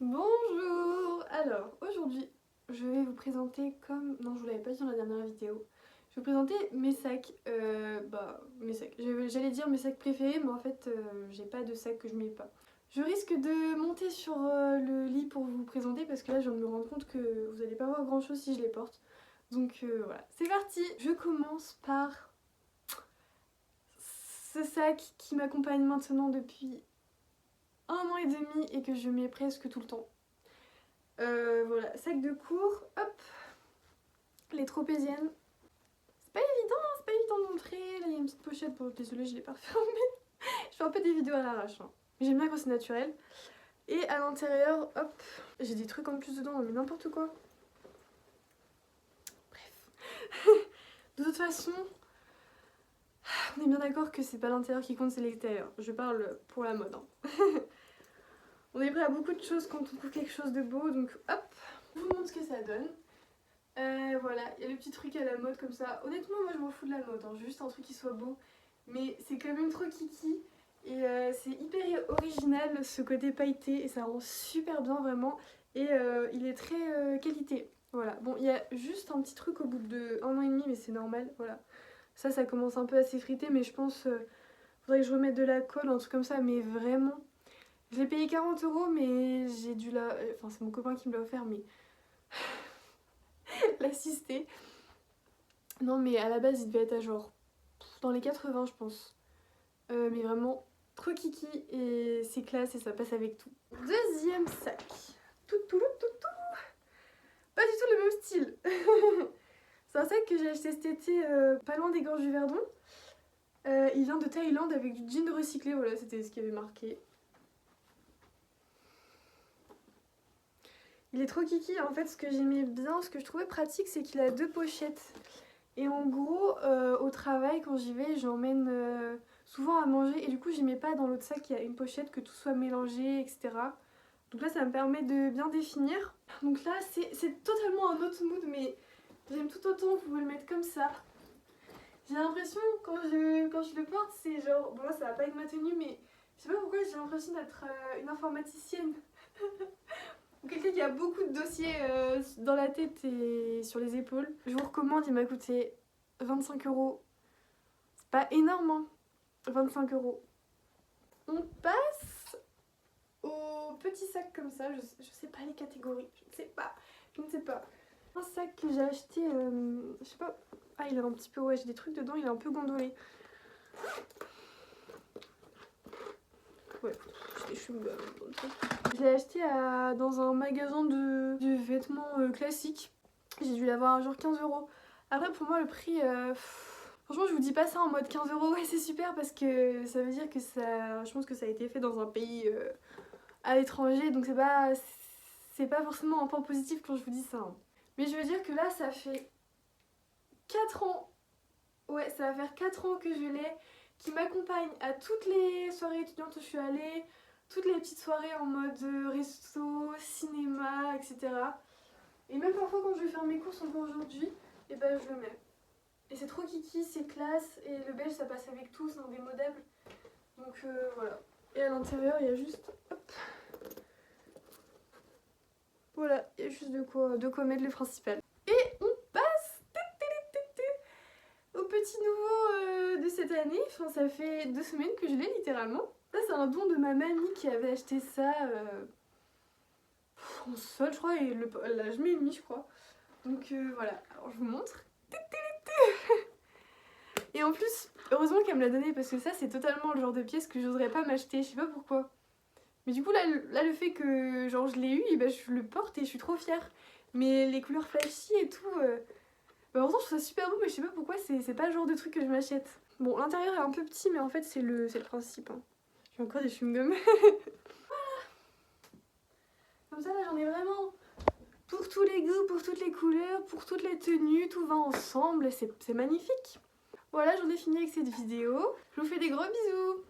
Bonjour! Alors, aujourd'hui, je vais vous présenter comme... Non, je vous l'avais pas dit dans la dernière vidéo. Je vais vous présenter mes sacs. Mes sacs. J'allais dire mes sacs préférés, mais en fait, j'ai pas de sac que je mets pas. Je risque de monter sur le lit pour vous présenter parce que là, je viens de me rendre compte que vous allez pas voir grand chose si je les porte. Donc voilà, c'est parti! Je commence par ce sac qui m'accompagne maintenant depuis 1 an et demi et que je mets presque tout le temps. Voilà, sac de cours, hop, les tropéziennes. C'est pas évident de montrer. Là, il y a une petite pochette, bon, désolée, je l'ai pas refermée. Je fais un peu des vidéos à l'arrache, hein. J'aime bien quand c'est naturel. Et à l'intérieur, hop, j'ai des trucs en plus dedans, mais n'importe quoi. Bref. De toute façon, on est bien d'accord que c'est pas l'intérieur qui compte, c'est l'extérieur. Je parle pour la mode, hein. On est prêt à beaucoup de choses quand on trouve quelque chose de beau, donc hop, je vous montre ce que ça donne. Voilà, il y a le petit truc à la mode comme ça. Honnêtement, moi je m'en fous de la mode, hein. Juste un truc qui soit beau. Mais c'est quand même trop kiki. Et c'est hyper original ce côté pailleté. Et ça rend super bien vraiment. Et il est très qualité. Voilà, bon, il y a juste un petit truc au bout de 1 an et demi, mais c'est normal. Voilà, ça commence un peu à s'effriter. Mais je pense faudrait que je remette de la colle, un truc comme ça. Mais vraiment, je l'ai payé 40 €, mais j'ai dû la... Enfin, c'est mon copain qui me l'a offert, mais... l'assister. Non, mais à la base, il devait être à genre dans les 80, je pense. Mais vraiment trop kiki et c'est classe et ça passe avec tout. Deuxième sac. Tout. Pas du tout le même style. C'est un sac que j'ai acheté cet été pas loin des gorges du Verdon. Il vient de Thaïlande avec du jean recyclé, voilà, c'était ce qui avait marqué. Il est trop kiki, en fait ce que j'aimais bien, ce que je trouvais pratique, c'est qu'il a 2 pochettes. Et en gros, au travail, quand j'y vais, j'emmène souvent à manger. Et du coup, j'y mets pas dans l'autre sac, il y a une pochette, que tout soit mélangé, etc. Donc là, ça me permet de bien définir. Donc là, c'est totalement un autre mood, mais j'aime tout autant, vous pouvez le mettre comme ça. J'ai l'impression, quand je le porte, c'est genre... Bon, là, ça va pas être ma tenue, mais je sais pas pourquoi, j'ai l'impression d'être une informaticienne. Ou quelqu'un qui a beaucoup de dossiers dans la tête et sur les épaules. Je vous recommande, il m'a coûté 25 €. C'est pas énorme, hein. 25 €. On passe au petit sac comme ça. Je sais pas les catégories. Je ne sais pas. Un sac que j'ai acheté, je sais pas. Ah, il est un petit peu... Ouais, j'ai des trucs dedans, il est un peu gondolé. Ouais, j'ai des chewing-gums dans le truc. Je l'ai acheté dans un magasin de vêtements classiques. J'ai dû l'avoir à genre 15 €. Après, pour moi, le prix... Franchement, je vous dis pas ça en mode 15 €, ouais, c'est super, parce que ça veut dire que ça... Je pense que ça a été fait dans un pays à l'étranger, donc c'est pas forcément un point positif quand je vous dis ça, hein. Mais je veux dire que là, ça fait 4 ans. Ouais, ça va faire 4 ans que je l'ai, qui m'accompagne à toutes les soirées étudiantes où je suis allée, toutes les petites soirées en mode resto, cinéma, etc. Et même parfois quand je vais faire mes courses encore aujourd'hui, et ben je le mets. Et c'est trop kiki, c'est classe, et le beige ça passe avec tout, c'est indémodable. Donc voilà. Et à l'intérieur il y a juste... Hop. Voilà, il y a juste de quoi mettre le principal. Et on passe au petit nouveau de cette année. Enfin, ça fait 2 semaines que je l'ai littéralement. Là c'est un don de ma mamie qui avait acheté ça en solde je crois, et l'âge et demi je crois. Donc voilà, alors je vous montre. Et en plus, heureusement qu'elle me l'a donné parce que ça c'est totalement le genre de pièce que j'oserais pas m'acheter, je sais pas pourquoi. Mais du coup là le fait que genre je l'ai eu, et ben, je le porte et je suis trop fière. Mais les couleurs flashy et tout, bah pourtant je trouve ça super beau, mais je sais pas pourquoi c'est pas le genre de truc que je m'achète. Bon, l'intérieur est un peu petit, mais en fait c'est le principe, hein. J'ai encore des chewing-gums. Voilà. Comme ça là j'en ai vraiment pour tous les goûts, pour toutes les couleurs, pour toutes les tenues, tout va ensemble, c'est magnifique. Voilà, j'en ai fini avec cette vidéo. Je vous fais des gros bisous.